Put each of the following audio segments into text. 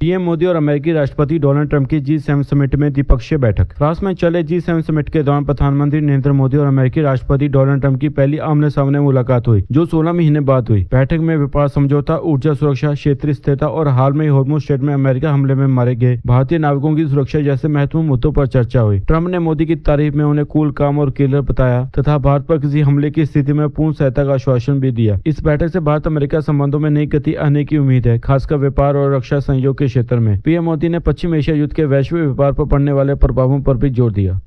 PM Modi और अमेरिकी राष्ट्रपति डोनाल्ड ट्रंप की G7 समिट में द्विपक्षीय बैठक। फ्रांस में चले G7 समिट के दौरान प्रधानमंत्री नरेंद्र मोदी और अमेरिकी राष्ट्रपति डोनाल्ड ट्रंप की पहली आमने सामने मुलाकात हुई, जो 16 महीने बाद हुई। बैठक में व्यापार समझौता, ऊर्जा सुरक्षा, क्षेत्रीय स्थिरता और हाल में हॉर्मुज़ स्ट्रेट में अमेरिका हमले में मारे गए भारतीय नाविकों की सुरक्षा जैसे महत्वपूर्ण मुद्दों पर चर्चा हुई। ट्रंप ने मोदी की तारीफ में उन्हें कूल, काम और किलर बताया तथा भारत पर किसी हमले की स्थिति में पूर्ण सहायता का आश्वासन भी दिया। इस बैठक से भारत अमेरिका संबंधों में नई गति आने की उम्मीद है, खासकर व्यापार और रक्षा सहयोग के क्षेत्र में। पीएम मोदी ने पश्चिम एशिया युद्ध के वैश्विक व्यापार पर पड़ने वाले प्रभावों पर भी जोर दिया।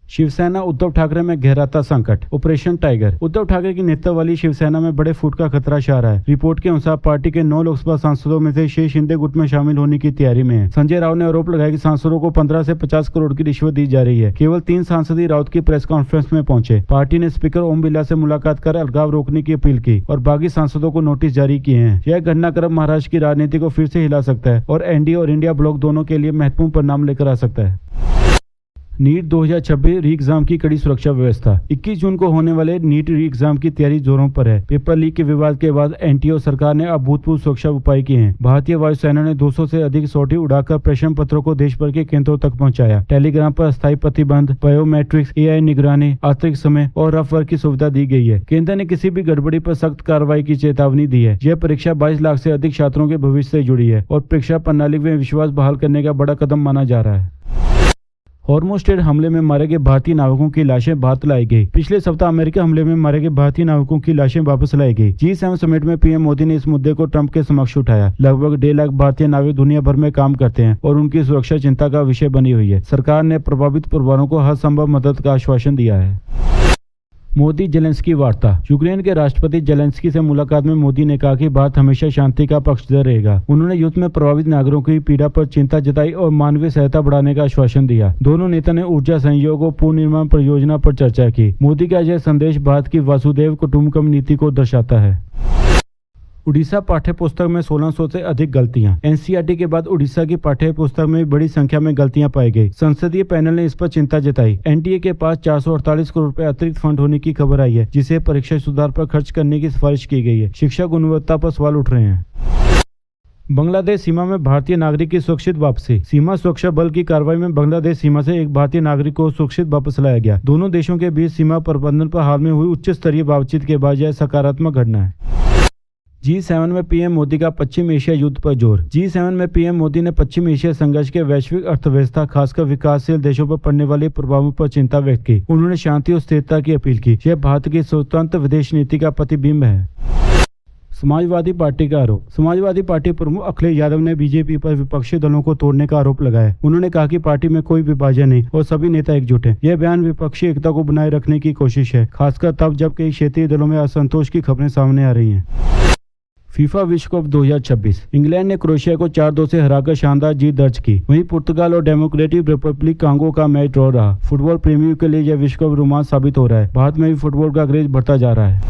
शिवसेना उद्धव ठाकरे में गहराता संकट, ऑपरेशन टाइगर। उद्धव ठाकरे की नेतृत्व वाली शिवसेना में बड़े फूट का खतरा छा रहा है। रिपोर्ट के अनुसार पार्टी के 9 लोकसभा सांसदों में से 6 शिंदे गुट में शामिल होने की तैयारी में है। संजय राउत ने आरोप लगाया कि सांसदों को 15 से 50 करोड़ की रिश्वत दी जा रही है। केवल 3 सांसद ही राउत की प्रेस कॉन्फ्रेंस में पहुंचे। पार्टी ने स्पीकर ओम बिरला से मुलाकात कर अलगाव रोकने की अपील की और बाकी सांसदों को नोटिस जारी किए हैं। यह घटनाक्रम महाराष्ट्र की राजनीति को फिर से हिला सकता है और एनडीए और इंडिया ब्लॉक दोनों के लिए महत्वपूर्ण परिणाम लेकर आ सकता है। नीट 2026 री एग्जाम की कड़ी सुरक्षा व्यवस्था। 21 जून को होने वाले नीट री एग्जाम की तैयारी जोरों पर है। पेपर लीक के विवाद के बाद एनटीए और सरकार ने अभूतपूर्व सुरक्षा उपाय किए हैं। भारतीय वायुसेना ने 200 से अधिक सॉर्टी उड़ाकर प्रश्न पत्रों को देश भर के केंद्रों तक पहुंचाया। टेलीग्राम पर अस्थायी प्रतिबंध, बायोमेट्रिक्स, एआई निगरानी, अतिरिक्त समय और रफ वर्क की सुविधा दी गई है। केंद्र ने किसी भी गड़बड़ी पर सख्त कार्रवाई की चेतावनी दी है। यह परीक्षा 22 लाख से अधिक छात्रों के भविष्य से जुड़ी है और परीक्षा प्रणाली में विश्वास बहाल करने का बड़ा कदम माना जा रहा है। हॉर्मुज़ स्ट्रेट हमले में मारे गए भारतीय नाविकों की लाशें भारत लाई गई। पिछले सप्ताह अमेरिका हमले में मारे गए भारतीय नाविकों की लाशें वापस लाई गई। G7 समिट में पीएम मोदी ने इस मुद्दे को ट्रंप के समक्ष उठाया। लगभग 1.5 लाख भारतीय नाविक दुनिया भर में काम करते हैं और उनकी सुरक्षा चिंता का विषय बनी हुई है। सरकार ने प्रभावित परिवारों को हर संभव मदद का आश्वासन दिया है। मोदी जेलेंस्की वार्ता। यूक्रेन के राष्ट्रपति जेलेंस्की से मुलाकात में मोदी ने कहा कि भारत हमेशा शांति का पक्षधर रहेगा। उन्होंने युद्ध में प्रभावित नागरिकों की पीड़ा पर चिंता जताई और मानवीय सहायता बढ़ाने का आश्वासन दिया। दोनों नेता ने ऊर्जा सहयोग और पुनर्निर्माण परियोजना पर चर्चा की। मोदी का यह संदेश भारत की वसुधैव कुटुंबकम नीति को दर्शाता है। उड़ीसा पाठ्य पुस्तक में 1600 से अधिक गलतियां। एनसीईआरटी के बाद उड़ीसा की पाठ्य पुस्तक में बड़ी संख्या में गलतियां पाई गई। संसदीय पैनल ने इस पर चिंता जताई। एनटीए के पास 448 करोड़ रुपए अतिरिक्त फंड होने की खबर आई है, जिसे परीक्षा सुधार पर खर्च करने की सिफारिश की गई है। शिक्षा गुणवत्ता पर सवाल उठ रहे हैं। बांग्लादेश सीमा में भारतीय नागरिक की सुरक्षित वापसी। सीमा सुरक्षा बल की कार्रवाई में बांग्लादेश सीमा से एक भारतीय नागरिक को सुरक्षित वापस लाया गया। दोनों देशों के बीच सीमा प्रबंधन पर हाल में हुई उच्च स्तरीय बातचीत के बाद यह सकारात्मक घटना है। G7 में पीएम मोदी का पश्चिम एशिया युद्ध पर जोर। G7 में पीएम मोदी ने पश्चिम एशिया संघर्ष के वैश्विक अर्थव्यवस्था, खासकर विकासशील देशों पर पड़ने वाले प्रभावों पर चिंता व्यक्त की। उन्होंने शांति और स्थिरता की अपील की। यह भारत की स्वतंत्र विदेश नीति का प्रतिबिंब है। समाजवादी पार्टी का आरोप। समाजवादी पार्टी प्रमुख अखिलेश यादव ने बीजेपी पर विपक्षी दलों को तोड़ने का आरोप लगाया। उन्होंने कहा कि पार्टी में कोई विभाजन नहीं और सभी नेता एकजुट हैं। यह बयान विपक्षी एकता को बनाए रखने की कोशिश है, खासकर तब जब कई क्षेत्रीय दलों में असंतोष की खबरें सामने आ रही हैं। फीफा विश्व कप 2026। इंग्लैंड ने क्रोएशिया को 4-2 से हराकर शानदार जीत दर्ज की। वहीं पुर्तगाल और डेमोक्रेटिक रिपब्लिक कांगो का मैच ड्रॉ रहा। फुटबॉल प्रेमियों के लिए यह विश्व कप रोमांच साबित हो रहा है। भारत में भी फुटबॉल का क्रेज बढ़ता जा रहा है।